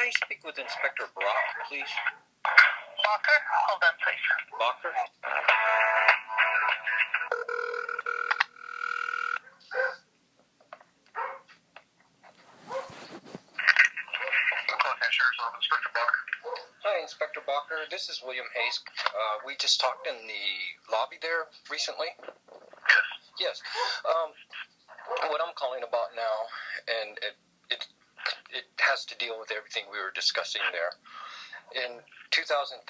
I speak with Inspector Brock, please? Walker? Hold on, please. Walker? Inspector Barker. Hi, Inspector Barker. This is William Hayes. We just talked in the lobby there recently. Yes. Yes. What I'm calling about now, and it has to deal with everything we were discussing there. In 2013,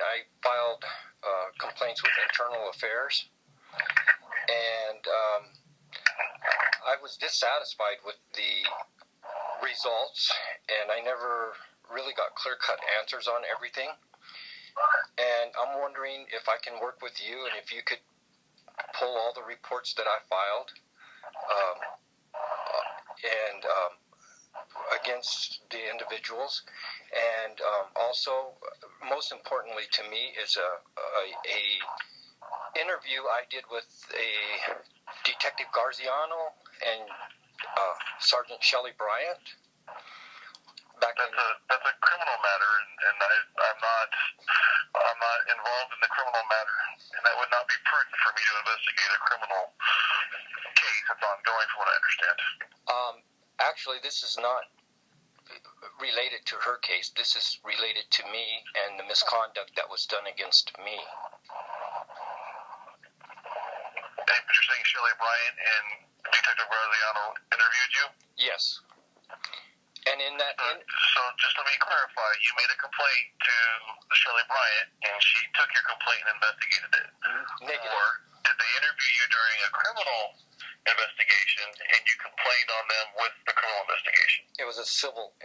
I filed complaints with Internal Affairs, and I was dissatisfied with the results, and I never really got clear-cut answers on everything. And I'm wondering if I can work with you and if you could pull all the reports that I filed and against the individuals. And also, most importantly to me, is a interview I did with a Detective Graziano and Sergeant Shelly Bryant. That's a criminal matter, and I'm not involved in the criminal matter, and that would not be prudent for me to investigate a criminal case that's ongoing, from what I understand. Actually, this is not related to her case. This is related to me and the misconduct that was done against me. But you're saying Shelly Bryant and Detective Graziano interviewed you? Yes. And in that... So just let me clarify, you made a complaint to Shelly Bryant, and she took your complaint and investigated it. Negative. Or did they interview you during a criminal investigation, and you complained on them with the criminal investigation? It was a civil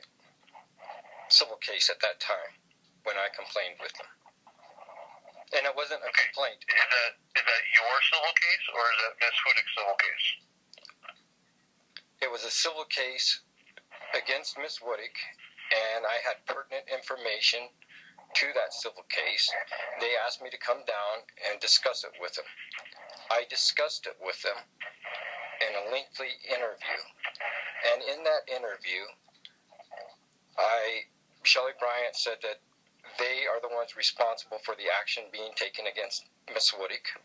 case at that time when I complained with them. And it wasn't a complaint. Is that your civil case, or is that Ms. Wodiuk's civil case? It was a civil case against Ms. Wodiuk, and I had pertinent information to that civil case. They asked me to come down and discuss it with them. I discussed it with them in a lengthy interview. And in that interview, Shelly Bryant said that they are the ones responsible for the action being taken against Ms. Wodiuk.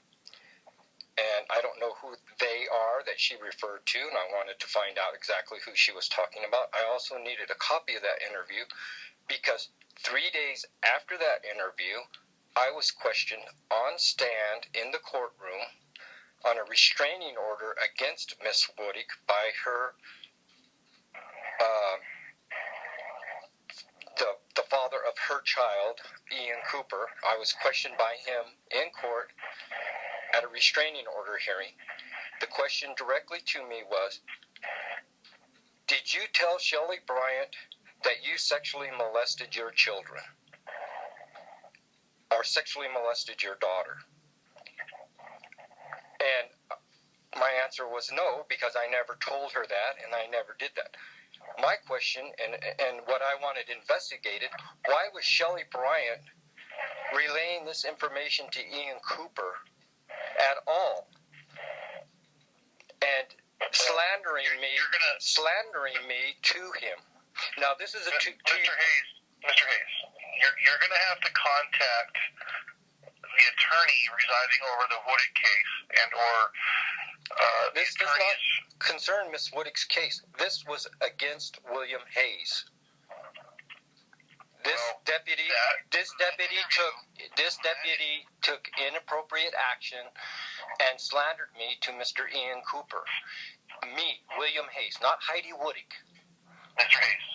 And I don't know who they are that she referred to, and I wanted to find out exactly who she was talking about. I also needed a copy of that interview because 3 days after that interview, I was questioned on stand in the courtroom on a restraining order against Ms. Wodiuk by her, the father of her child, Ian Cooper. I was questioned by him in court at a restraining order hearing. The question directly to me was, did you tell Shelly Bryant that you sexually molested your children? Or sexually molested your daughter? And my answer was no, because I never told her that, and I never did that. My question, and what I wanted investigated, why was Shelly Bryant relaying this information to Ian Cooper at all, and slandering me to him? Now, this is a Mr. Hayes, you're going to have to contact the attorney residing over the Wodiuk case, and or this does not concern Miss Wodiuk's case. This was against William Hayes. This deputy took inappropriate action and slandered me to Mr. Ian Cooper. Me, William Hayes, not Heidi Wodiuk. Mr. Hayes,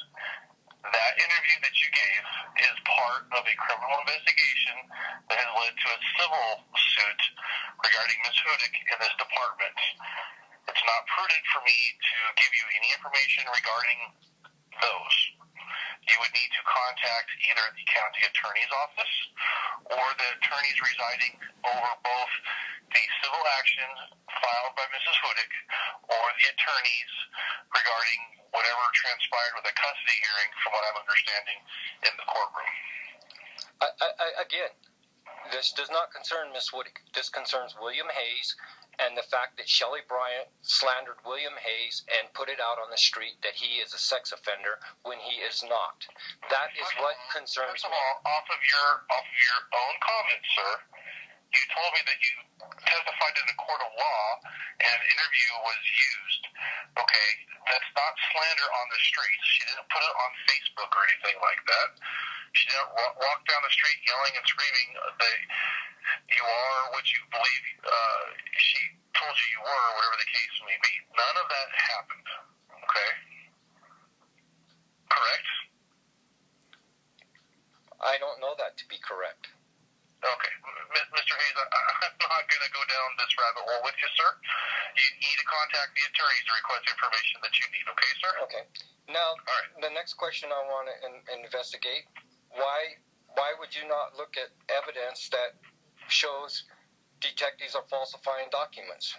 that interview that you gave is part of a criminal investigation that has led to a civil suit regarding Ms. Wodiuk in this department. It's not prudent for me to give you any information regarding those. You would need to contact either the county attorney's office or the attorneys residing over both the civil action filed by Mrs. Wodiuk or the attorneys regarding whatever transpired with a custody hearing, from what I'm understanding, in the courtroom. Again, this does not concern Miss Wodiuk. This concerns William Hayes and the fact that Shelly Bryant slandered William Hayes and put it out on the street that he is a sex offender when he is not. That is what concerns me. First of all, off of your own comments, sir, you told me that you testified in a court of law and an interview was used. Okay, that's not slander on the streets. She didn't put it on Facebook or anything like that. She didn't walk down the street yelling and screaming that you are what you believe she told you you were, or whatever the case may be. None of that happened. Okay? Correct? I don't know that to be correct. Okay. Mr. Hayes, I'm not going to go down this rabbit hole with you, sir. You need to contact the attorneys to request information that you need, okay, sir? Okay. Now, the next question I want to investigate, why would you not look at evidence that shows detectives are falsifying documents?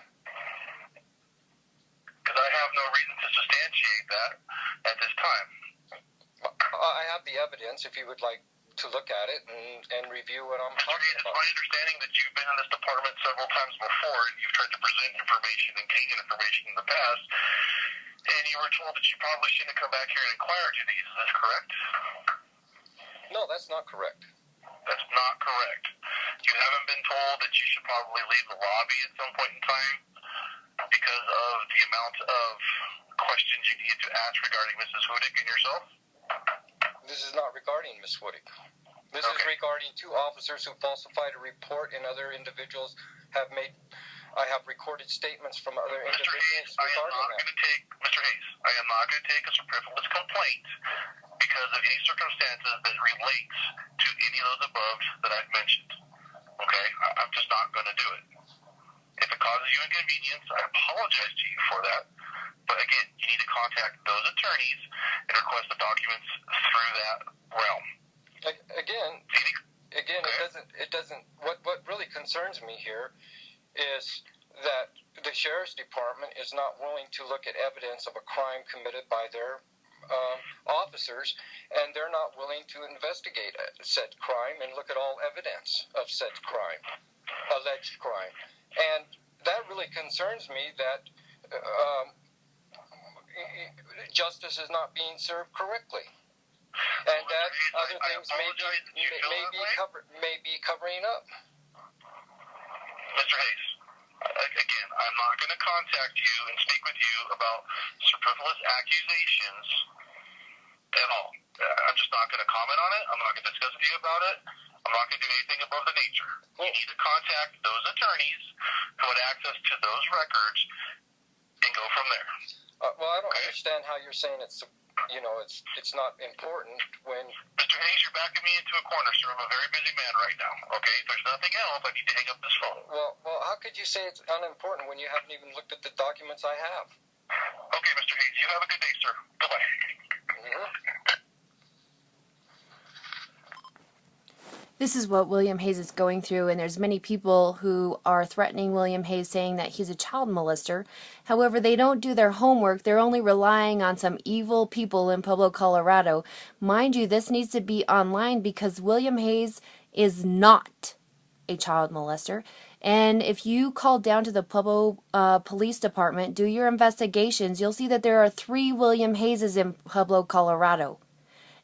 Because I have no reason to substantiate that at this time. I have the evidence if you would like to look at it and review what I'm talking It's about. my understanding that you've been in this department several times before and you've tried to present information and gain information in the past, and you were told that you probably shouldn't come back here and inquire to these. Is this correct? No, that's not correct. That's not correct. You haven't been told that you should probably leave the lobby at some point in time because of the amount of questions you need to ask regarding Mrs. Wodiuk and yourself? This is not regarding Miss Wodiuk. This is regarding two officers who falsified a report, and other individuals have made. I have recorded statements from other individuals regarding that. Mr. Hayes, I am not going to take a superfluous complaint because of any circumstances that relates to any of those above that I've mentioned. Okay? I'm just not going to do it. If it causes you inconvenience, I apologize to you for that. But again, you need to contact those attorneys and request the documents through that realm. Again, it doesn't. What really concerns me here is that the sheriff's department is not willing to look at evidence of a crime committed by their officers, and they're not willing to investigate said crime and look at all evidence of said crime, alleged crime. And that really concerns me that justice is not being served correctly, and that other things may be covering up. Mr. Hayes, again, I'm not going to contact you and speak with you about superfluous accusations at all. I'm just not going to comment on it. I'm not going to discuss with you about it. I'm not going to do anything above the nature. You need to contact those attorneys who had access to those records and go from there. Well, I don't understand how you're saying it's not important when... Mr. Hayes, you're backing me into a corner, sir. I'm a very busy man right now, okay? If there's nothing else, I need to hang up this phone. Well, how could you say it's unimportant when you haven't even looked at the documents I have? Okay, Mr. Hayes, you have a good day, sir. Goodbye. This is what William Hayes is going through, and there's many people who are threatening William Hayes, saying that he's a child molester. However, they don't do their homework. They're only relying on some evil people in Pueblo, Colorado. Mind you, this needs to be online because William Hayes is not a child molester. And if you call down to the Pueblo Police Department, do your investigations, you'll see that there are 3 William Hayeses in Pueblo, Colorado.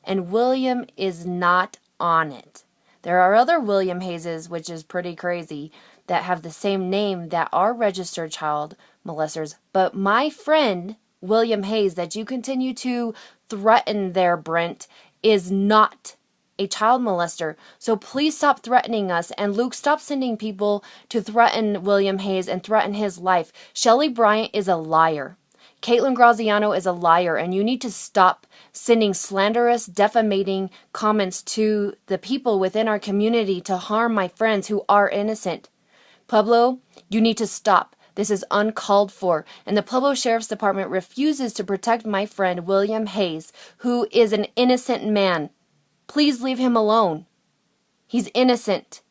And William is not on it. There are other William Hayeses, which is pretty crazy, that have the same name that are registered child molesters. But my friend, William Hayes, that you continue to threaten there, Brent, is not a child molester. So please stop threatening us. And Luke, stop sending people to threaten William Hayes and threaten his life. Shelly Bryant is a liar. Caitlin Graziano is a liar, and you need to stop sending slanderous, defamating comments to the people within our community to harm my friends who are innocent. Pueblo, you need to stop. This is uncalled for, and the Pueblo Sheriff's Department refuses to protect my friend William Hayes, who is an innocent man. Please leave him alone. He's innocent.